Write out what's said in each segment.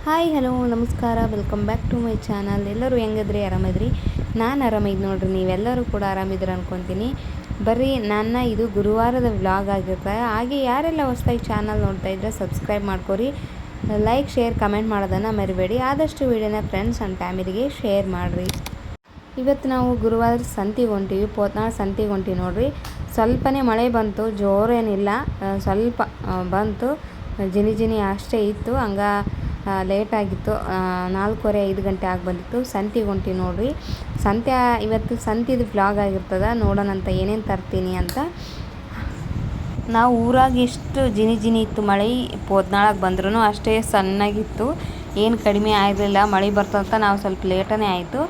Hi hello ನಮಸ್ಕಾರ welcome back to my channel. ಎಲ್ಲರೂ ಹೆಂಗಿದ್ರಿ? ಆರಾಮಿದ್ರಿ? ನಾನು ಆರಾಮಿದ್ದು ನೋಡ್ರಿ. ನೀವೆಲ್ಲರೂ ಕೂಡ ಆರಾಮಿದ್ರೆ ಅನ್ಕೊತೀನಿ. ಬರ್ರಿ, ನನ್ನ ಇದು ಗುರುವಾರದ ವ್ಲಾಗ್ ಆಗಿರುತ್ತೆ. ಹಾಗೆ ಯಾರೆಲ್ಲ ಹೊಸದಾಗಿ ಚಾನಲ್ ನೋಡ್ತಾ ಇದ್ರೆ ಸಬ್ಸ್ಕ್ರೈಬ್ ಮಾಡ್ಕೊರಿ, ಲೈಕ್ ಶೇರ್ ಕಮೆಂಟ್ ಮಾಡೋದನ್ನು ಮರಿಬೇಡಿ. ಆದಷ್ಟು ವಿಡಿಯೋನ ಫ್ರೆಂಡ್ಸ್ ಆ್ಯಂಡ್ ಫ್ಯಾಮಿಲಿಗೆ ಶೇರ್ ಮಾಡಿರಿ. ಇವತ್ತು ನಾವು ಗುರುವಾರ ಸಂತಿಗೆ ಹೊಂಟೀವಿ, ಪೋತ್ನಾಳ್ ಸಂತಿಗೆ ಹೊಂಟೀವಿ ನೋಡ್ರಿ. ಸ್ವಲ್ಪನೇ ಮಳೆ ಬಂತು, ಜೋರೇನಿಲ್ಲ, ಸ್ವಲ್ಪ ಬಂತು, ಜಿನಿ ಅಷ್ಟೇ ಇತ್ತು. ಲೇಟಾಗಿತ್ತು, 4:45 ಗಂಟೆ ಆಗಿ ಬಂದಿತ್ತು. ಸಂತಿಗೆ ಹೊಂಟೀವಿ ನೋಡ್ರಿ. ಇವತ್ತು ಸಂತಿದು ವ್ಲಾಗ್ ಆಗಿರ್ತದೆ. ನೋಡೋಣಂತ ಏನೇನು ತರ್ತೀನಿ ಅಂತ. ನಾವು ಊರಾಗ ಎಷ್ಟು ಜಿನಿ ಇತ್ತು ಮಳೆ, ಪೋತ್ನಾಳಾಗ ಬಂದ್ರೂ ಅಷ್ಟೇ ಸಣ್ಣಗಿತ್ತು, ಏನು ಕಡಿಮೆ ಆಗಿರಲಿಲ್ಲ. ಮಳೆ ಬರ್ತಂತ ನಾವು ಸ್ವಲ್ಪ ಲೇಟನೇ ಆಯಿತು.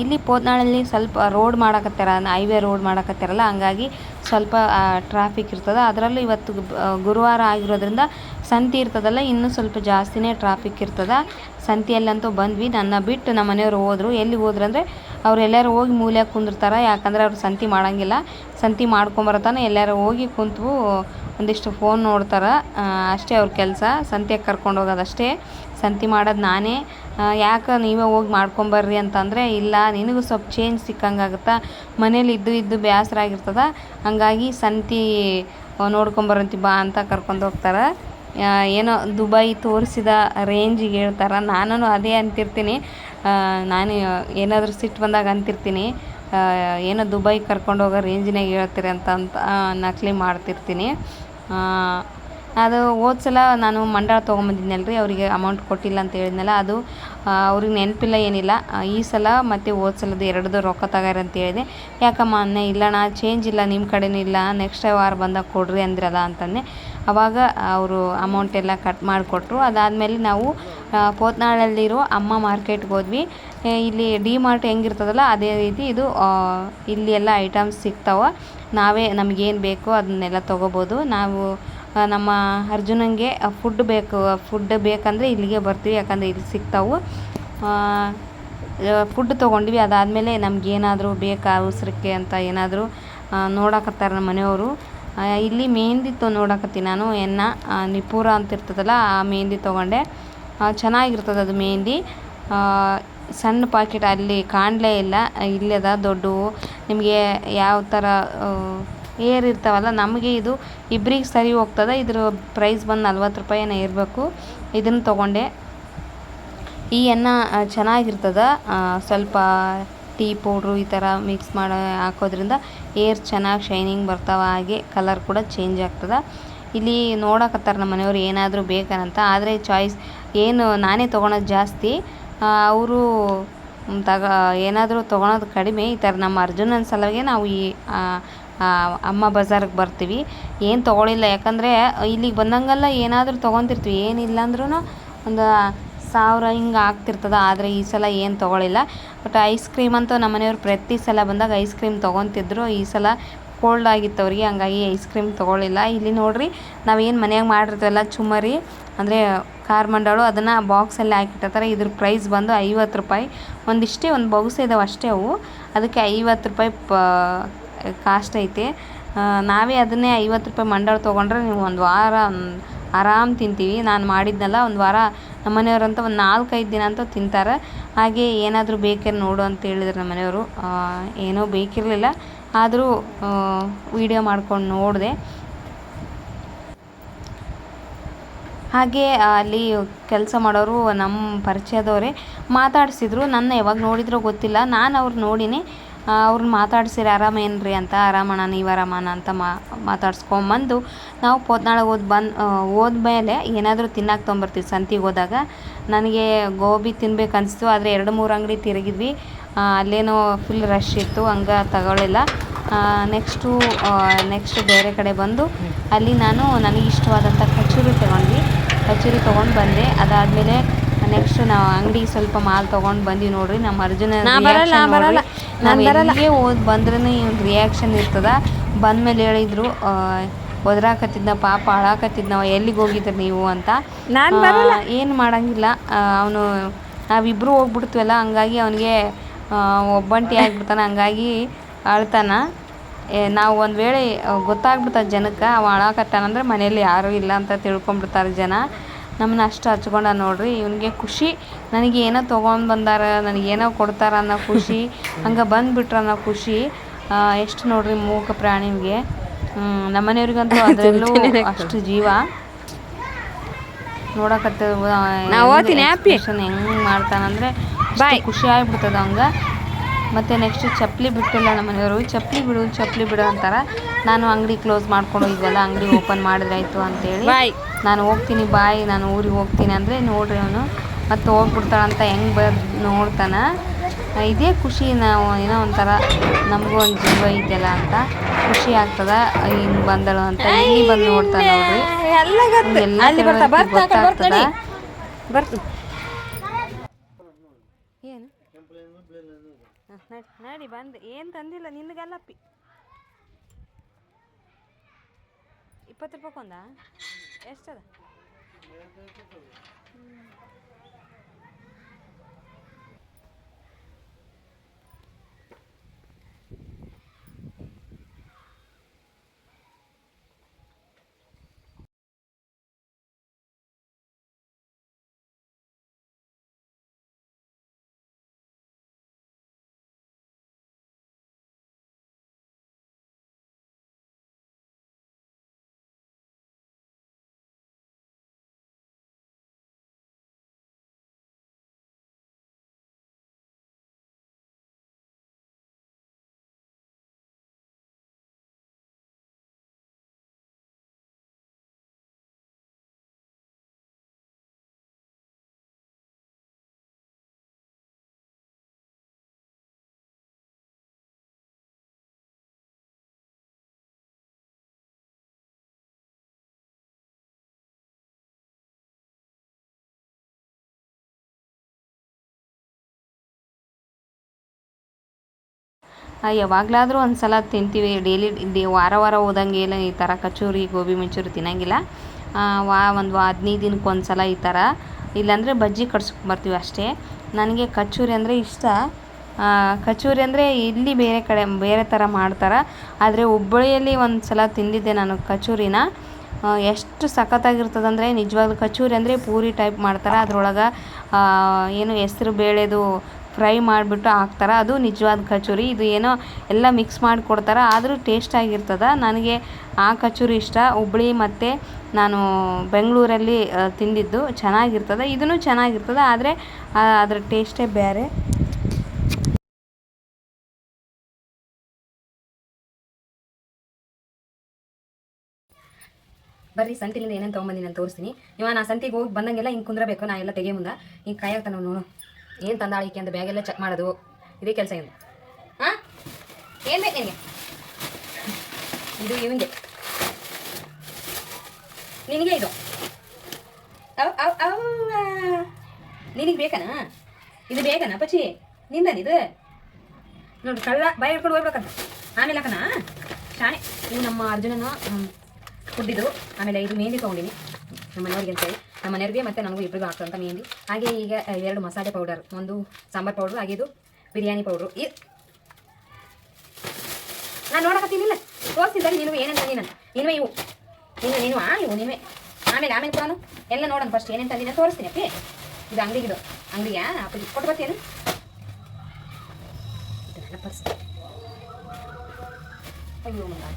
ಇಲ್ಲಿ ಪೋತ್ನಾಳಲ್ಲಿ ಸ್ವಲ್ಪ ರೋಡ್ ಮಾಡಕತ್ತಾರ, ಹೈವೇ ರೋಡ್ ಮಾಡಕತ್ತಾರಲ್ಲ, ಹಂಗಾಗಿ ಸ್ವಲ್ಪ ಟ್ರಾಫಿಕ್ ಇರ್ತದೆ. ಅದರಲ್ಲೂ ಇವತ್ತು ಗುರುವಾರ ಆಗಿರೋದ್ರಿಂದ ಸಂತೆ ಇರ್ತದಲ್ಲ, ಇನ್ನೂ ಸ್ವಲ್ಪ ಜಾಸ್ತಿನೇ ಟ್ರಾಫಿಕ್ ಇರ್ತದೆ. ಸಂತೆಯಲ್ಲಂತೂ ಬಂದ್ವಿ. ನನ್ನ ಬಿಟ್ಟು ನಮ್ಮ ಮನೆಯವರು ಹೋದರು. ಎಲ್ಲಿ ಹೋದ್ರು ಅಂದರೆ ಅವರೆಲ್ಲರೂ ಹೋಗಿ ಮೂಲೆಯಾಗಿ ಕುಂದಿರ್ತಾರೆ. ಯಾಕಂದರೆ ಅವ್ರು ಸಂತೆ ಮಾಡೋಂಗಿಲ್ಲ. ಸಂತೆ ಮಾಡ್ಕೊಂಬರತಾನೆ ಎಲ್ಲರೂ ಹೋಗಿ ಕುಂತು ಒಂದಿಷ್ಟು ಫೋನ್ ನೋಡ್ತಾರೆ, ಅಷ್ಟೇ ಅವ್ರ ಕೆಲಸ. ಸಂತೆಗೆ ಕರ್ಕೊಂಡು ಹೋಗೋದಷ್ಟೇ. ಸಂತೆ ಮಾಡೋದು ನಾನೇ. ಯಾಕೆ ನೀವೇ ಹೋಗಿ ಮಾಡ್ಕೊಂಬರ್ರಿ ಅಂತಂದರೆ, ಇಲ್ಲ ನಿನಗೂ ಸ್ವಲ್ಪ ಚೇಂಜ್ ಸಿಕ್ಕಂಗಾಗುತ್ತಾ, ಮನೇಲಿ ಇದ್ದು ಬೇಸರ ಆಗಿರ್ತದೆ, ಹಂಗಾಗಿ ಸಂತೆ ನೋಡ್ಕೊಂಬರಂತಿ ಬಾ ಅಂತ ಕರ್ಕೊಂಡು ಹೋಗ್ತಾರೆ. ಏನೋ ದುಬೈ ತೋರಿಸಿದ ರೇಂಜಿಗೆ ಹೇಳ್ತಾರೆ. ನಾನು ಅದೇ ಅಂತಿರ್ತೀನಿ. ನಾನು ಏನಾದರೂ ಸಿಟ್ಟು ಬಂದಾಗ ಅಂತಿರ್ತೀನಿ, ಏನೋ ದುಬೈ ಕರ್ಕೊಂಡು ಹೋಗೋ ರೇಂಜಿನಾಗ ಹೇಳ್ತೀರಿ ಅಂತ ನಕಲಿ ಮಾಡ್ತಿರ್ತೀನಿ. ಅದು ಹೋದ ಸಲ ನಾನು ಮಂಡಳ ತೊಗೊಂಬಂದಿದ್ನಲ್ಲ ರೀ, ಅವರಿಗೆ ಅಮೌಂಟ್ ಕೊಟ್ಟಿಲ್ಲ ಅಂತ ಹೇಳಿದ್ನಲ್ಲ, ಅದು ಅವ್ರಿಗೆ ನೆನಪಿಲ್ಲ ಏನಿಲ್ಲ. ಈ ಸಲ ಮತ್ತು ಹೋದ ಸಲದ್ದು ಎರಡದು ರೊಕ್ಕ ತಗಾರಿ ಅಂತ ಹೇಳಿದೆ. ಯಾಕಮ್ಮ ಅನ್ನೆ, ಇಲ್ಲಣ್ಣ ಚೇಂಜ್ ಇಲ್ಲ, ನಿಮ್ಮ ಕಡೆನೂ ಇಲ್ಲ, ನೆಕ್ಸ್ಟ್ ವಾರ ಬಂದಾಗ ಕೊಡ್ರಿ ಅಂದ್ರಲ್ಲ ಅಂತಂದೆ. ಆವಾಗ ಅವರು ಅಮೌಂಟ್ ಎಲ್ಲ ಕಟ್ ಮಾಡಿಕೊಟ್ರು. ಅದಾದಮೇಲೆ ನಾವು ಪೋತ್ನಾಳಲ್ಲಿರೋ ಅಮ್ಮ ಮಾರ್ಕೆಟ್ಗೆ ಹೋದ್ವಿ. ಇಲ್ಲಿ ಡಿ ಮಾರ್ಟ್ ಹೆಂಗಿರ್ತದಲ್ಲ ಅದೇ ರೀತಿ ಇದು. ಇಲ್ಲಿ ಎಲ್ಲ ಐಟಮ್ಸ್ ಸಿಗ್ತಾವೆ. ನಮಗೇನು ಬೇಕೋ ಅದನ್ನೆಲ್ಲ ತೊಗೋಬೋದು. ನಾವು ನಮ್ಮ ಅರ್ಜುನಂಗೆ ಫುಡ್ ಬೇಕಂದರೆ ಇಲ್ಲಿಗೆ ಬರ್ತೀವಿ, ಯಾಕಂದರೆ ಇಲ್ಲಿ ಸಿಗ್ತಾವೆ. ಫುಡ್ ತೊಗೊಂಡ್ವಿ. ಅದಾದಮೇಲೆ ನಮಗೇನಾದರೂ ಬೇಕಾ ಅವಸರಕ್ಕೆ ಅಂತ ಏನಾದರೂ ನೋಡಕತ್ತಾರೆ ನಮ್ಮ ಮನೆಯವರು. ಇಲ್ಲಿ ಮೆಹಂದಿ ನೋಡಕತ್ತೀನಿ ನಾನು. ನಿಪುರ ಅಂತ ಇರ್ತದಲ್ಲ, ಆ ಮೆಹಂದಿ ತೊಗೊಂಡೆ. ಚೆನ್ನಾಗಿರ್ತದೆ ಅದು ಮೆಹಂದಿ. ಸಣ್ಣ ಪಾಕೆಟ್ ಅಲ್ಲಿ ಕಾಣಲೇ ಇಲ್ಲ, ಇಲ್ಲದ ದೊಡ್ಡವು. ನಿಮಗೆ ಯಾವ ಥರ ಏರ್ ಇರ್ತಾವಲ್ಲ, ನಮಗೆ ಇದು ಇಬ್ಬರಿಗೆ ಸರಿ ಹೋಗ್ತದೆ. ಇದ್ರ ಪ್ರೈಸ್ ಬಂದು 40 ರೂಪಾಯಿನೇ ಇರಬೇಕು. ಇದನ್ನು ತೊಗೊಂಡೆ. ಈ ಚೆನ್ನಾಗಿರ್ತದೆ. ಸ್ವಲ್ಪ ಟೀ ಪೌಡ್ರು ಈ ಥರ ಮಿಕ್ಸ್ ಮಾಡಿ ಹಾಕೋದ್ರಿಂದ ಏರ್ ಚೆನ್ನಾಗಿ ಶೈನಿಂಗ್ ಬರ್ತಾವೆ, ಹಾಗೆ ಕಲರ್ ಕೂಡ ಚೇಂಜ್ ಆಗ್ತದೆ. ಇಲ್ಲಿ ನೋಡಕತ್ತಾರೆ ನಮ್ಮ ಮನೆಯವರು ಏನಾದರೂ ಬೇಕಂತ. ಆದರೆ ಚಾಯ್ಸ್ ನಾನೇ ತೊಗೊಳೋದು ಜಾಸ್ತಿ, ಅವರು ಏನಾದರೂ ತೊಗೊಳೋದು ಕಡಿಮೆ. ಈ ಥರ ನಮ್ಮ ಅರ್ಜುನನ ಸಲುವಾಗಿ ನಾವು ಈ ಅಮ್ಮ ಬಜಾರಿಗೆ ಬರ್ತೀವಿ. ಏನು ತೊಗೊಳಿಲ್ಲ, ಯಾಕಂದರೆ ಇಲ್ಲಿಗೆ ಬಂದಂಗೆಲ್ಲ ಏನಾದರೂ ತೊಗೊತಿರ್ತೀವಿ. ಏನಿಲ್ಲ ಅಂದ್ರೂ ಒಂದು 1000 ಹಿಂಗೆ ಆಗ್ತಿರ್ತದೆ. ಆದರೆ ಈ ಸಲ ಏನು ತೊಗೊಳಿಲ್ಲ. ಬಟ್ ಐಸ್ ಕ್ರೀಮ್ ಅಂತೂ ನಮ್ಮ ಮನೆಯವ್ರು ಪ್ರತಿ ಸಲ ಬಂದಾಗ ಐಸ್ ಕ್ರೀಮ್ ತೊಗೊತಿದ್ರು. ಈ ಸಲ ಕೋಲ್ಡ್ ಆಗಿತ್ತು ಅವ್ರಿಗೆ, ಹಂಗಾಗಿ ಐಸ್ ಕ್ರೀಮ್ ತೊಗೊಳಿಲ್ಲ. ಇಲ್ಲಿ ನೋಡಿರಿ, ನಾವೇನು ಮನೆಯಾಗ ಮಾಡಿರ್ತೀವಲ್ಲ ಚುಮ್ಮರಿ, ಅಂದರೆ ಖಾರ ಮಂಡಾಳು, ಅದನ್ನು ಬಾಕ್ಸಲ್ಲಿ ಹಾಕಿಟ್ಟಿರ್ತಾರೆ. ಇದ್ರ ಪ್ರೈಸ್ ಬಂದು 50 ರೂಪಾಯಿ. ಒಂದು ಬಾಕ್ಸ್ ಇದಾವೆ ಅಷ್ಟೇ ಅವು, ಅದಕ್ಕೆ 50 ರೂಪಾಯಿ ಕಾಸ್ಟ್ ಐತೆ. ನಾವೇ ಅದನ್ನೇ 50 ರೂಪಾಯಿ ಮಂಡಾಳು ತೊಗೊಂಡ್ರೆ ನೀವು ಒಂದು ವಾರ ಆರಾಮ್ ತಿಂತೀವಿ. ನಾನು ಮಾಡಿದ್ನಲ್ಲ, ಒಂದು ವಾರ ನಮ್ಮ ಮನೆಯವ್ರಂತ ಒಂದು 4-5 ದಿನ ಅಂತೂ ತಿಂತಾರೆ. ಹಾಗೆ ಏನಾದರೂ ಬೇಕೇನು ನೋಡು ಅಂತ ಹೇಳಿದ್ರು ನಮ್ಮ ಮನೆಯವರು. ಏನೋ ಬೇಕಿರಲಿಲ್ಲ, ಆದರೂ ವಿಡಿಯೋ ಮಾಡ್ಕೊಂಡು ನೋಡಿದೆ. ಹಾಗೆ ಅಲ್ಲಿ ಕೆಲಸ ಮಾಡೋರು ನಮ್ಮ ಪರಿಚಯದವರೇ ಮಾತಾಡಿಸಿದ್ರು. ನನ್ನ ಯಾವಾಗ ನೋಡಿದ್ರೋ ಗೊತ್ತಿಲ್ಲ, ನಾನು ಅವ್ರು ನೋಡಿನಿ. ಅವ್ರನ್ನ ಮಾತಾಡ್ಸಿರಿ, ಆರಾಮೇನ್ರಿ ಅಂತ. ಆರಾಮಣ್ಣ, ನೀವು ಆರಾಮಣ್ಣ ಅಂತ ಮಾತಾಡ್ಸ್ಕೊಂಬಂದು ನಾವು ಪೋತ್ನಾಳಗೆ ಹೋದ್ಮೇಲೆ ಏನಾದರೂ ತಿನ್ನಕ್ಕೆ ತೊಗೊಂಬರ್ತೀವಿ. ಸಂತಿಗೆ ಹೋದಾಗ ನನಗೆ ಗೋಬಿ ತಿನ್ಬೇಕು ಅನಿಸ್ತು, ಆದರೆ 2-3 ಅಂಗಡಿ ತಿರುಗಿದ್ವಿ. ಅಲ್ಲೇನೋ ಫುಲ್ ರಶ್ ಇತ್ತು, ಹಂಗೆ ತಗೊಳ್ಳಿಲ್ಲ. ನೆಕ್ಸ್ಟು ಬೇರೆ ಕಡೆ ಬಂದು ಅಲ್ಲಿ ನನಗೆ ಇಷ್ಟವಾದಂಥ ಕಚೂರಿ ತೊಗೊಂಡು ಬಂದೆ. ಅದಾದಮೇಲೆ ನೆಕ್ಸ್ಟ್ ನಾವು ಅಂಗಡಿಗೆ ಸ್ವಲ್ಪ ಮಾಲ್ ತೊಗೊಂಡು ಬಂದ್ವಿ ನೋಡ್ರಿ. ನಮ್ಮ ಅರ್ಜುನ ನಾವು ಎಲ್ಲಿಗೆ ಹೋದ್ ಬಂದ್ರೂ ಒಂದು ರಿಯಾಕ್ಷನ್ ಇರ್ತದೆ. ಬಂದಮೇಲೆ ಹೇಳಿದ್ರು, ಒದರಾಕತ್ತಿದ್ದ ಪಾಪ, ಅಳಾಕತ್ತಿದ್ನವ, ಎಲ್ಲಿಗೆ ಹೋಗಿದ್ರಿ ನೀವು ಅಂತ. ಏನು ಮಾಡೋಂಗಿಲ್ಲ, ನಾವಿಬ್ಬರು ಹೋಗ್ಬಿಡ್ತೀವಲ್ಲ, ಹಂಗಾಗಿ ಅವನಿಗೆ ಒಬ್ಬಂಟಿ ಆಗಿಬಿಡ್ತಾನೆ, ಹಂಗಾಗಿ ಅಳ್ತಾನ. ನಾವು ಒಂದು ವೇಳೆ ಗೊತ್ತಾಗ್ಬಿಡ್ತದೆ ಜನಕ್ಕೆ ಅವ ಅಳಾಕತ್ತಾನಂದ್ರೆ ಮನೇಲಿ ಯಾರೂ ಇಲ್ಲ ಅಂತ ತಿಳ್ಕೊಂಬಿಡ್ತಾರೆ ಜನ. ನಮ್ಮನ್ನ ಅಷ್ಟು ಹಚ್ಕೊಂಡ ನೋಡ್ರಿ. ಇವನಿಗೆ ಖುಷಿ, ನನಗೆ ಏನೋ ತೊಗೊಂಡು ಬಂದಾರ, ನನಗೇನೋ ಕೊಡ್ತಾರ ಅನ್ನೋ ಖುಷಿ, ಹಂಗೆ ಬಂದುಬಿಟ್ರೆ ಅನ್ನೋ ಖುಷಿ. ಎಷ್ಟು ನೋಡ್ರಿ ಮೂಕ ಪ್ರಾಣಿಗೆ. ನಮ್ಮ ಮನೆಯವ್ರಿಗಂತೂ ಅದರಲ್ಲೂ ಅಷ್ಟು ಜೀವ. ನೋಡಕತ್ತಿರ್ಬೋದು ಹೆಂಗೆ ಮಾಡ್ತಾನಂದರೆ ಖುಷಿ ಆಗಿಬಿಡ್ತದೆ ಅವಂಗೆ. ಮತ್ತು ನೆಕ್ಸ್ಟ್ ಚಪ್ಪಲಿ ಬಿಟ್ಟಿಲ್ಲ ನಮ್ಮ ಮನೆಯವರು. ಚಪ್ಪಲಿ ಬಿಡು ಅಂತಾರೆ. ನಾನು ಅಂಗಡಿ ಕ್ಲೋಸ್ ಮಾಡ್ಕೊಂಡು ಹೋಗಿದ್ವಲ್ಲ, ಅಂಗಡಿ ಓಪನ್ ಮಾಡಿದ್ರಾಯ್ತು ಅಂತೇಳಿ ನಾನು ಹೋಗ್ತೀನಿ ಬಾಯ್, ನಾನು ಊರಿಗೆ ಹೋಗ್ತೀನಿ ಅಂದರೆ ನೋಡ್ರಿ ಅವನು ಮತ್ತು ಹೋಗ್ಬಿಡ್ತಾಳಂತ ಹೆಂಗೆ ನೋಡ್ತಾನೆ. ಇದೇ ಖುಷಿ. ನಾವು ಏನೋ ಒಂಥರ ನಮಗೂ ಒಂದು ಜೀವ ಇದೆಯಲ್ಲ ಅಂತ ಖುಷಿ ಆಗ್ತದ. ಹಿಂಗೆ ಬಂದಳು ಅಂತ ಇಲ್ಲಿ ಬಂದು ನೋಡ್ತಾನೆ ನೋಡ್ರಿ. ಎಲ್ಲ ಗೊತ್ತಾಗ್ತದ. ಏನು ನಡಿ ಬಂದು ಏನು ತಂದಿಲ್ಲ ನಿನಗೆಲ್ಲ 20 ರೂಪಾಯಿಕೊಂದ ಎಷ್ಟದ? ಯಾವಾಗಲಾದರೂ ಒಂದು ಸಲ ತಿಂತೀವಿ. ಡೈಲಿ ವಾರ ಹೋದಂಗೆ ಇಲ್ಲ ಈ ಥರ ಕಚೋರಿ ಗೋಬಿ ಮಂಚೂರಿ ತಿನ್ನಂಗಿಲ್ಲ. ಒಂದು 15 ದಿನಕ್ಕೆ ಒಂದು ಸಲ ಈ ಥರ, ಇಲ್ಲಾಂದರೆ ಬಜ್ಜಿ ಕಡ್ಸ್ಕೊಂಬರ್ತೀವಿ ಅಷ್ಟೇ. ನನಗೆ ಕಚೋರಿ ಅಂದರೆ ಇಷ್ಟ. ಕಚೋರಿ ಅಂದರೆ ಇಲ್ಲಿ ಬೇರೆ ಕಡೆ ಬೇರೆ ಥರ ಮಾಡ್ತಾರೆ, ಆದರೆ ಹುಬ್ಬಳ್ಳಿಯಲ್ಲಿ ಒಂದು ಸಲ ತಿಂದಿದ್ದೆ ನಾನು ಕಚೋರಿನ. ಎಷ್ಟು ಸಖತ್ತಾಗಿರ್ತದಂದರೆ ನಿಜವಾಗ್ಲೂ. ಕಚೋರಿ ಅಂದರೆ ಪೂರಿ ಟೈಪ್ ಮಾಡ್ತಾರೆ, ಅದ್ರೊಳಗೆ ಏನು ಹೆಸ್ರು ಬೇಳೆದು ಫ್ರೈ ಮಾಡಿಬಿಟ್ಟು ಹಾಕ್ತಾರೆ, ಅದು ನಿಜವಾದ ಕಚೋರಿ. ಇದು ಏನೋ ಎಲ್ಲ ಮಿಕ್ಸ್ ಮಾಡಿ ಕೊಡ್ತಾರೆ, ಆದರೂ ಟೇಸ್ಟಾಗಿರ್ತದೆ. ನನಗೆ ಆ ಕಚೋರಿ ಇಷ್ಟ. ಹುಬ್ಳಿ ಮತ್ತು ನಾನು ಬೆಂಗಳೂರಲ್ಲಿ ತಿಂದಿದ್ದು ಚೆನ್ನಾಗಿರ್ತದೆ, ಇದೂ ಚೆನ್ನಾಗಿರ್ತದೆ, ಆದರೆ ಅದರ ಟೇಸ್ಟೇ ಬೇರೆ. ಬರ್ರಿ ಸಂತಿಲಿಂದ ಏನೇನು ತೊಗೊಂಬಂದಿನಿ ನಾನು ತೋರಿಸ್ತೀನಿ. ನಾ ಸಂತಿಗೆ ಹೋಗಿ ಬಂದಂಗೆಲ್ಲ ಹಿಂಗೆ ಕುಂದ್ರಬೇಕು, ನಾ ಎಲ್ಲ ತೆಗೆ ಮುಂದೆ ಹಿಂಗೆ ಕಾಯಾಗ್ತಾನೆ ನೋಡು ಏನು ತಂದಾಳಿಕೆ ಅಂತ ಬ್ಯಾಗೆಲ್ಲ ಚೆಕ್ ಮಾಡೋದು, ಇದೇ ಕೆಲಸ ಏನು. ಹಾಂ ಏನು ಬೇಕು ನಿನಗೆ? ಇದು ಇವಂಗೆ, ನಿನಗೆ ಇದು ನಿನಗೆ ಬೇಕನಾ? ಇದು ಬೇಕನಾ ಪಚ್ಚಿ ನಿಂದನಿದು? ನೋಡ್ರಿ ಕಳ್ಳ ಬಾಯಿ ಹಿಡ್ಕೊಂಡು ಹೋಗ್ಬೇಕಂತ. ಆಮೇಲೆ ಅಕ್ಕನಾ ಶಾಣೆ ಇವು ನಮ್ಮ ಅರ್ಜುನನ ಕುಡ್ದಿದ್ದು. ಆಮೇಲೆ ಇದು ಮೆಹಂದಿ ತೊಗೊಂಡಿನಿ ನಮ್ಮ ಮನೆಯವ್ರಿಗೆ ಅಂತೇಳಿ, ನಮ್ಮ ಮನೆಯವ್ರಿಗೆ ಮತ್ತು ನನಗೂ ಇಬ್ಬರಿಗೂ ಹಾಕ್ತಂತ ಮೆಹಂದಿ. ಹಾಗೆ ಈಗ 2 ಮಸಾಲೆ ಪೌಡರ್, ಒಂದು ಸಾಂಬಾರು ಪೌಡ್ರು, ಹಾಗೆ ಇದು ಬಿರಿಯಾನಿ ಪೌಡ್ರು. ನಾನು ನೋಡಕತ್ತೀನಿಲ್ಲ ತೋರಿಸಿದ್ದಲ್ಲಿ ನೀನು ಏನೇನು ತಂದಿ ನಾನು ನೀನು ಇವು ನೀವೇ ಆಮೇಲೆ ಕೊಡೋನು ಎಲ್ಲ ನೋಡೋಣ. ಫಸ್ಟ್ ಏನೇನು ತಂದಿನ ತೋರಿಸ್ತೀನಿ ಅಪ್ಪಿ. ಇದು ಅಂಗಡಿಗೆ ಅಪ್ಪ ಕೊಟ್ಟು ಬರ್ತೀನು. ಇದು ನನ್ನ ಪರ್ಸ್. ಅಯ್ಯೋ ಮಂಡಾಳ,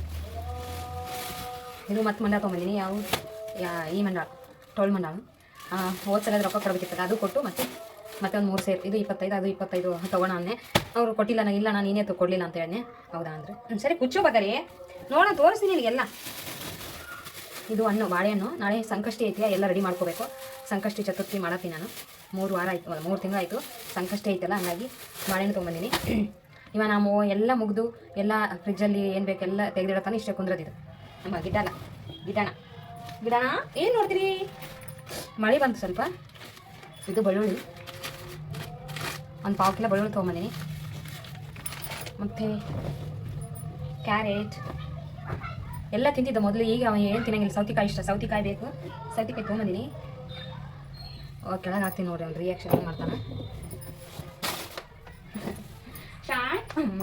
ಇದು ಮತ್ತೆ ಮಂಡಾಳ ತೊಗೊಂಬಂದಿನಿ. ಈ ಮಂಡಾಳ ಟೋಲ್ ಮಂಡಾಳ. ಹೋದ್ಸಲದ ರೊಕ್ಕ ಕೊಡಬೇಕಿರ್ತದೆ, ಅದು ಕೊಟ್ಟು ಮತ್ತೆ ಒಂದು 3 ಸೇರು. ಇದು 25, ಅದು 25 ತೊಗೋಣ ಅನ್ನೆ. ಅವರು ಕೊಟ್ಟಿಲ್ಲ, ಇಲ್ಲ ನಾನು ನೀನೇ ಕೊಡಲಿಲ್ಲ ಅಂತ ಹೇಳನೆ. ಹೌದಾ ಅಂದ್ರೆ ಸರಿ ಕುಚ್ಚು ಬಗರಿ ನೋಡೋಣ ತೋರಿಸ್ತೀನಿ ನಿನಗೆಲ್ಲ. ಇದು ಹಣ್ಣು ಬಾಳೆಹಣ್ಣು. ನಾಳೆ ಸಂಕಷ್ಟಿ ಐತಿ, ಎಲ್ಲ ರೆಡಿ ಮಾಡ್ಕೋಬೇಕು. ಸಂಕಷ್ಟಿ ಚತುರ್ಥಿ ಮಾಡತ್ತೀನಿ ನಾನು. 3 ವಾರ ಆಯಿತು, 3 ತಿಂಗಳಾಯಿತು ಸಂಕಷ್ಟಿ ಐತಲ್ಲ, ಹಂಗಾಗಿ ಬಾಳೆಹಣ್ಣು ತೊಗೊಂಬಂದಿನಿ. ಇವಾಗ ನಾವು ಎಲ್ಲ ಮುಗಿದು ಎಲ್ಲ ಫ್ರಿಜ್ಜಲ್ಲಿ ಏನು ಬೇಕೆಲ್ಲ ತೆಗೆದಿಡತಾನೆ ಇಷ್ಟೇ ಕುಂದ್ರದಿದ್ದು. ನಮ್ಮ ಗಿಡಣ ಏನು ನೋಡ್ತೀರಿ? ಮಳೆ ಬಂತು ಸ್ವಲ್ಪ. ಇದು ಬೆಳ್ಳುಳ್ಳಿ, ಒಂದು 1/4 ಕಿಲೋ ಬೆಳ್ಳುಳ್ಳಿ ತೊಗೊಂಬಂದಿನಿ. ಮತ್ತು ಕ್ಯಾರೆಟ್ ಎಲ್ಲ ತಿಂತಿದ್ದ ಮೊದಲು. ಈಗ ಅವನು ಏನು ತಿನ್ನಂಗಿಲ್ಲ, ಸೌತೆಕಾಯಿ ಇಷ್ಟ, ಸೌತೆಕಾಯಿ ಬೇಕು. ಸೌತೆಕಾಯಿ ತೊಗೊಂಬಂದಿನಿ. ಕೆಳಗೆ ಹಾಕ್ತೀನಿ ನೋಡ್ರಿ, ಅವ್ನು ರಿಯಾಕ್ಷನ್ ಮಾಡ್ತಾನೆ. ಅಮ್ಮ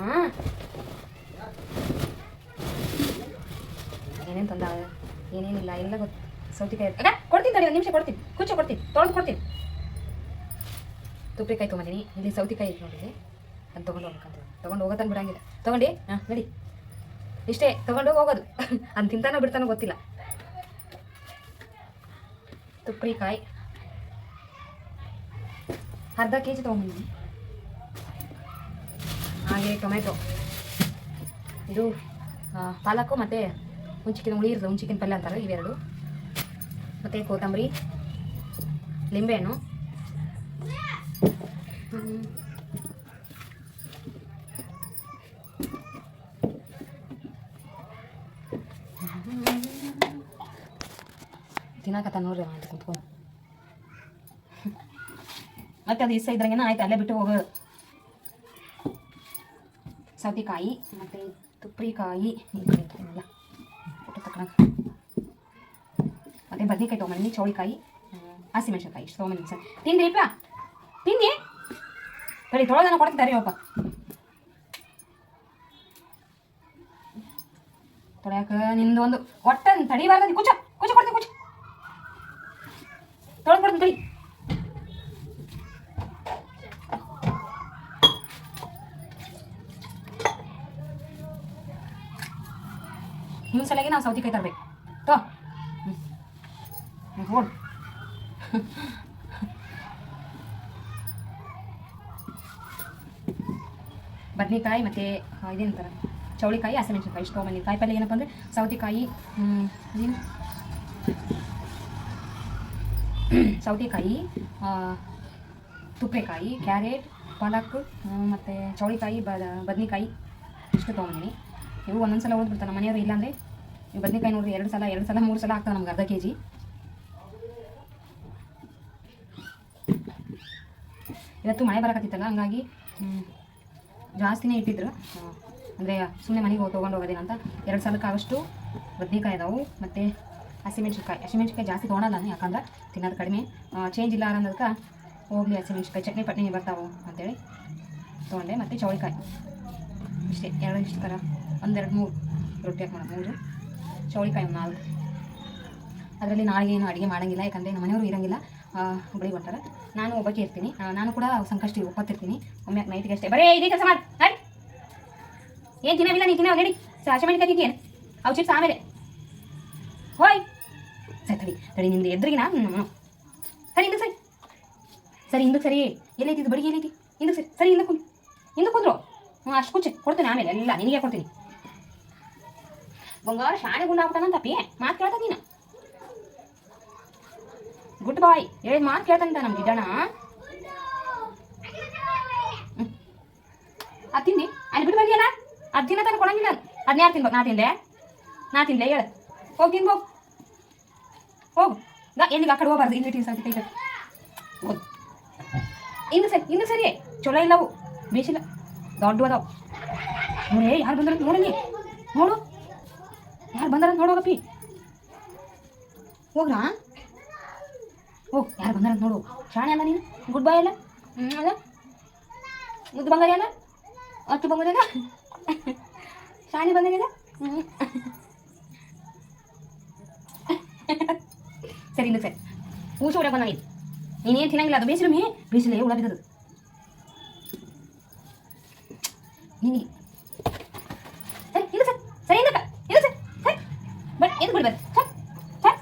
ಏನೇನು ತಂದ ಏನೇನಿಲ್ಲ ಎಲ್ಲ ಗೊತ್ತು. ಸೌತೆಕಾಯಿ ಕೊಡ್ತೀನಿ. ಕೊಡ್ತೀನಿ ತಡಿ, ಒಂದು ನಿಮಿಷ ಕೊಡ್ತೀನಿ, ಕುಚ್ಚ ಕೊಡ್ತೀನಿ, ತೊಳೆದು ಕೊಡ್ತೀನಿ. ತುಪ್ರಿಕಾಯಿ ತೊಗೊಂಡಿನಿ, ಇಲ್ಲಿ ಸೌತಿಕಾಯಿ ಐತೆ ನೋಡಿ, ಅದು ತೊಗೊಂಡು ಹೋಗ್ಬೇಕಂತ. ತೊಗೊಂಡು ಹೋಗೋತನ ಬಿಡಂಗಿಲ್ಲ. ತೊಗೊಂಡು ಹಾಂ ನಡಿ, ಇಷ್ಟೇ ತೊಗೊಂಡು ಹೋಗೋದು. ಅದು ತಿಂತಾನೋ ಬಿಡ್ತಾನೋ ಗೊತ್ತಿಲ್ಲ. ತುಪ್ರಿಕಾಯಿ ಅರ್ಧ ಕೆ ಜಿ ತೊಗೊಂಡಿದ್ದೀನಿ. ಹಾಗೆ ಟೊಮೆಟೊ, ಇದು ಪಾಲಕ್ಕು ಮತ್ತು ಹುಂಚಿಕಿನ ಹುಳಿ ಇರ್ತದೆ, ಹುಂಚಿಕಿನ ಪಲ್ಯ ಅಂತಾರೆ ಇವೆರಡು, ಮತ್ತು ಕೊತ್ತಂಬರಿ, ಲಿಂಬೆಹಣ್ಣು, ತಿನ್ನಕತ್ತ ನೋಡ್ರಿ ಅಂತ ಕುತ್ಕೊಂಡು. ಮತ್ತೆ ಅದು ಇಷ್ಟ ಇದ್ರಂಗೆನ ಆಯ್ತು, ಅಲ್ಲೇ ಬಿಟ್ಟು ಹೋಗೋದು. ಸೌತೆಕಾಯಿ ಮತ್ತು ತುಪ್ರಿಕಾಯಿ ಇಲ್ಲ ಫೋಟೋ ತಗೊಳಕ, ಮತ್ತು ಬದನೆಕಾಯಿ ತೊಗೊಂಬಂದು, ಚೌಳಿಕಾಯಿ, ಹಸಿಮೆಣ್ಸಿನ್ಕಾಯಿ ಇಷ್ಟು ತೊಗೊಂಬಂದು. ಸರ್ ತಿಂದ್ರಿಪ್ಪ, ತಿಂದಿ ಸರಿ ತೊಳೆದನ್ನ ಕೊಡ್ತಿದ್ದಾರೆ ಅಪ್ಪ. ತೊಳೆಯಾಕ ನಿಂದು ಒಂದು ಒಟ್ಟ ತಡಿಬಾರ್ದು. ಕುಚ್ಚ ಕುಚ್ಚ ಕೊಡ್ತೀನಿ, ಕುಚ್ಚ ತೊಳೆದು ಕೊಡ್ತೀನಿ ತಡಿ. ನಿಮ್ಮ ಸಲಗೆ ನಾವು ಸೌತೆಕಾಯಿ ತರಬೇಕು ತೋ ನೋಡು. ಬದನೆಕಾಯಿ ಮತ್ತು ಇದೇನಂತಾರೆ ಚೌಳಿಕಾಯಿ, ಹಸಿಮೆಣ್ಸಿನ್ಕಾಯಿ ಇಷ್ಟು ತೊಗೊಂಬಂದು. ಕಾಯಿ ಪಲ್ಯ ಏನಪ್ಪ ಅಂದರೆ ಸೌತೆಕಾಯಿ, ಅದೇನು ಸೌತೆಕಾಯಿ, ತುಪ್ರೆಕಾಯಿ, ಕ್ಯಾರೆಟ್, ಪಾಲಕ್ ಮತ್ತು ಚೌಳಿಕಾಯಿ, ಬದನೆಕಾಯಿ ಇಷ್ಟು ತೊಗೊಂಡಿನಿ. ಇವು ಒಂದೊಂದು ಸಲ ಓದ್ಬಿಡ್ತಾರೆ ನಮ್ಮ ಮನೆಯವರು. ಇಲ್ಲಾಂದರೆ ಇವು ಬದನೆಕಾಯಿ ನೋಡಿರಿ 2 ಸಲ 3 ಸಲ ಆಗ್ತಾವೆ ನಮ್ಗೆ ಅರ್ಧ ಕೆ ಜಿ. ಇವತ್ತು ಮಳೆ ಬರಕತ್ತಿತ್ತಲ್ಲ, ಹಂಗಾಗಿ ಜಾಸ್ತಿನೇ ಇಟ್ಟಿದ್ರು. ಅಂದರೆ ಸುಮ್ಮನೆ ಮನೆಗೆ ತೊಗೊಂಡು ಹೋಗೋದೇನಂತ 2 ಸಲಕ್ಕಾಗಷ್ಟು ಬದನೆಕಾಯಿ ಅದಾವು. ಮತ್ತು ಹಸಿಮೆಣ್ಸಿನ್ಕಾಯಿ ಜಾಸ್ತಿ ತೊಗೊಳಲ್ಲ ನಾನು, ಯಾಕಂದ್ರೆ ತಿನ್ನೋದು ಕಡಿಮೆ, ಚೇಂಜ್ ಇಲ್ಲ ಅನ್ನೋದಕ್ಕೆ ಹೋಗಲಿ ಹಸಿಮೆಣ್ಸಿನ್ಕಾಯಿ ಚಟ್ನಿ ಪಟ್ನಿ ಬರ್ತಾವೆ ಅಂತೇಳಿ ತೊಗೊಂಡೆ. ಮತ್ತು ಚೌಳಿಕಾಯಿ ಇಷ್ಟೇ, 2 ಇಷ್ಟು ಥರ 1 2 3 ರೊಟ್ಟಿ ಹಾಕಿ ಮಾಡೋದು. 3 ಚೌಳಿಕಾಯಿ 4. ಅದರಲ್ಲಿ ನಾಳೆಗೆ ಏನು ಅಡುಗೆ ಮಾಡೋಂಗಿಲ್ಲ, ಯಾಕಂದರೆ ನಮ್ಮ ಮನೆಯವರು ಇರೋಂಗಿಲ್ಲ, ಹುಬ್ಬಳ್ಳಿಗೆ ಬರ್ತಾರೆ. ನಾನು ಒಬ್ಬಕ್ಕೆ ಇರ್ತೀನಿ. ನಾನು ಕೂಡ ಸಂಕಷ್ಟಿ ಒಪ್ಪತ್ತಿರ್ತೀನಿ, ಒಮ್ಮೆ ನೈಟ್ಗೆ ಅಷ್ಟೇ. ಬರೀ ಇದೇ ಕೆಲಸ ಮಾಡಿ ಆಯ್ತು. ಏನು ತಿನ್ನವಿಲ್ಲ ನೀ ತಿನ್ನೋ ನಡಿ. ಹಸಿಮೆಣ್ಸಿನ್ಕಾಯಿ ತಿಂತೀನಿ, ಅವು ಚಿಪ್ಸ್ ಆಮೇಲೆ ಹೋಯ್. ಸರಿ ತಡಿ ತಡಿ, ನಿಂದು ಎದ್ರಿಗೆ ನಾನು ಸರಿ ಹಿಂದಕ್ಕೆ ಸರಿ ಸರಿ ಹಿಂದಕ್ಕೆ ಸರಿ. ಎಲ್ಲೈತಿದ್ದು ಬಡಿಗೆ ಎಲ್ಲೈತಿ? ಹಿಂದಕ್ಕೆ ಸರಿ ಸರಿ ಹಿಂದಕ್ಕೆ ಕುಂದ್ರು. ಅಷ್ಟು ಕುಚ್ಚೆ ಕೊಡ್ತೀನಿ, ಆಮೇಲೆ ಎಲ್ಲ ನಿನಗೆ ಕೊಡ್ತೀನಿ. ಬಂಗಾರ ಶಾಣೆ ಗುಂಡಾಗ್ಬಿಟ್ಟಾನಂತಪ್ಪಿ, ಮಾತು ಕೇಳ್ತಾನೆ ನೀನು. ಗುಡ್ ಬಾಯ್, ಹೇಳಿದ ಮಾತು ಕೇಳ್ತಾನಂತ ನಮ್ಮ ಗಿಡ್ಡಣ್ಣ. ಅದು ತಿಂದು ಅಲ್ಲಿ ಬಿಟ್ಟು ಬಂದಿಯಲ್ಲ, ಅದು ತಿನ್ನ ತಾನೆ ಕೊಡಂಗಿಲ್ಲ. ಅದನ್ನ ಯಾರು ತಿನ್ಬೇಕು? ನಾ ತಿಂದೆ ಹೇಳು. ಹೋಗಿ ತಿನ್ಬೋಗು ಹೋಗು. ಎಲ್ಲಿಗೆ ಆ ಕಡೆ ಹೋಗ್ಬಾರ್ದು, ಇಲ್ಲಿ ತಿನ್ಸ ಕೈ ಕಟ್ಟಿ ಹೋಗು. ಇನ್ನು ಸರಿ ಚಲೋ ಇಲ್ಲ, ಅವು ಬೇಸಿಲ್ಲ, ದೊಡ್ಡ ಅದಾವು. ನೋಡೇ ಯಾರು ಬಂದಾರಂತ ನೋಡಲಿ, ನೋಡು ಯಾರು ಬಂದಾರಂತ ನೋಡೋಗಪ್ಪಿ. ಹೋಗ್ರಾ ಹೋಗಿ, ಯಾರು ಬಂದಾರಂತ ನೋಡು. ಶಾಣೆ ಅಲ್ಲ ನೀನು, ಗುಡ್ ಬಾಯ್ ಅಲ್ಲ, ಅಲ್ಲ ಮುದ್ದು ಬಂಗಾರಿ ಅಲ್ಲ, ಅಷ್ಟು ಬಂಗಾರಿ ಅಲ್ಲ, ಶಾಣೆ ಬಂಗಾರಿ ಅಲ್ಲ. ಸರಿ ಇನ್ನು ಸರಿ ಹೂಸು ಹೊಡಕ್ಕೆ ಬಂದ ನೀನೇನು ತಿನ್ನಂಗಿಲ್ಲ. ಅದು ಬೇಸಿಲ್ಲ ಹುಳ ಬಿದ್ದದು ನಿನಗೆ. ಸರಿ ಇದು ಸರ್ ಸರಿ ಇಂದಕ್ಕ ಇದು ಸರ್ ಸರಿ ಬಟ್ ಎದು ಬಿಡ್ಬಾರ್ದು ಸರ್ ಸರ್.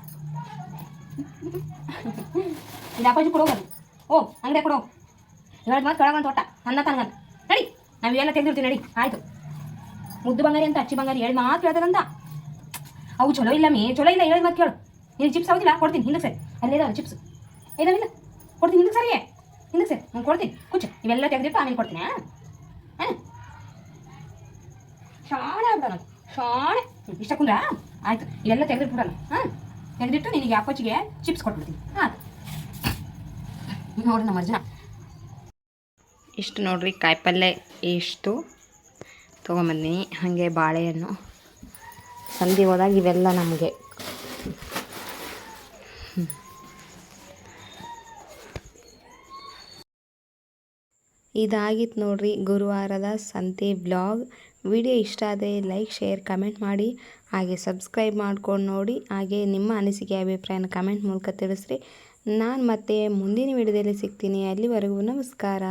ಇದು ಅಪ್ಪಾಜಿ ಕೊಡೋಗದು. ಓ ಅಂಗಡಿ ಕೊಡೋ, 2 ಮಾತು ಕೆಳಗಂತ ಒಟ್ಟ ಅನ್ನ ತನಗಂತ ನಡಿ. ನಾವೆಲ್ಲ ತೆಗೆದಿರ್ತೀವಿ ನಡಿ. ಆಯಿತು. ಮುದ್ದು ಬಂಗಾರಿ ಅಂತ ಅಚ್ಚಿ ಬಂಗಾರಿ 2 ಮಾತು ಕೇಳ್ತದಂತ. ಅವು ಚಲೋ ಇಲ್ಲ ಚಲೋ ಇಲ್ಲ, 7 ಮಾತು ಕೇಳು. ನೀನು ಚಿಪ್ಸ್ ಹೌದಿಲ್ಲ, ಕೊಡ್ತೀನಿ ಹಿಂದಕ್ಕೆ ಸರಿ. ಅಲ್ಲೇದಾವ ಚಿಪ್ಸ್ ಇದಾವಿಲ್ಲ, ಕೊಡ್ತೀನಿ ಹಿಂದಕ್ಕೆ ಸರಿ. ಹಿಂದಕ್ಕೆ ಸರಿ ನಾನು ಕೊಡ್ತೀನಿ. ಕುಚ್ಚು ಇವೆಲ್ಲ ತೆಗೆದಿಟ್ಟು ಆಮೇಲೆ ಕೊಡ್ತೀನಿ. ಹಾಂ ಶಾಣೆ ಆಗ್ಬಿಡ ನಾನು, ಶಾಣೆ. ಇಷ್ಟ ಕುಂದ್ರ ಆಯಿತು. ಇವೆಲ್ಲ ತೆಗೆದಿಟ್ಬಿಡಲ್ಲ. ಹಾಂ ತೆಗೆದಿಟ್ಟು ನಿನಗೆ ಅಪ್ಪಚ್ಚಿಗೆ ಚಿಪ್ಸ್ ಕೊಟ್ಬಿಡ್ತೀನಿ. ಹಾಂ ನೋಡ್ರಿ ನಮ್ಮ ಅರ್ಜುನ. ಇಷ್ಟು ನೋಡ್ರಿ ಕಾಯಿಪಲ್ಲೆ ಇಷ್ಟು ತೊಗೊಂಬಂದಿನಿ. ಹಾಗೆ ಬಾಳೆಹಣ್ಣು ಸಂಧಿ ಹೋದಾಗ ಇವೆಲ್ಲ ನಮಗೆ ಇದಾಗಿತ್ತು ನೋಡ್ರಿ ಗುರುವಾರದ ಸಂತೆ ವ್ಲಾಗ್. ವಿಡಿಯೋ ಇಷ್ಟ ಆದರೆ ಲೈಕ್, ಶೇರ್, ಕಮೆಂಟ್ ಮಾಡಿ. ಹಾಗೆ ಸಬ್ಸ್ಕ್ರೈಬ್ ಮಾಡ್ಕೊಂಡು ನೋಡಿ. ಹಾಗೆ ನಿಮ್ಮ ಅನಿಸಿಕೆ ಅಭಿಪ್ರಾಯನ ಕಮೆಂಟ್ ಮೂಲಕ ತಿಳಿಸ್ರಿ. ನಾನು ಮತ್ತೆ ಮುಂದಿನ ವಿಡಿಯೋದಲ್ಲಿ ಸಿಗ್ತೀನಿ. ಅಲ್ಲಿವರೆಗೂ ನಮಸ್ಕಾರ.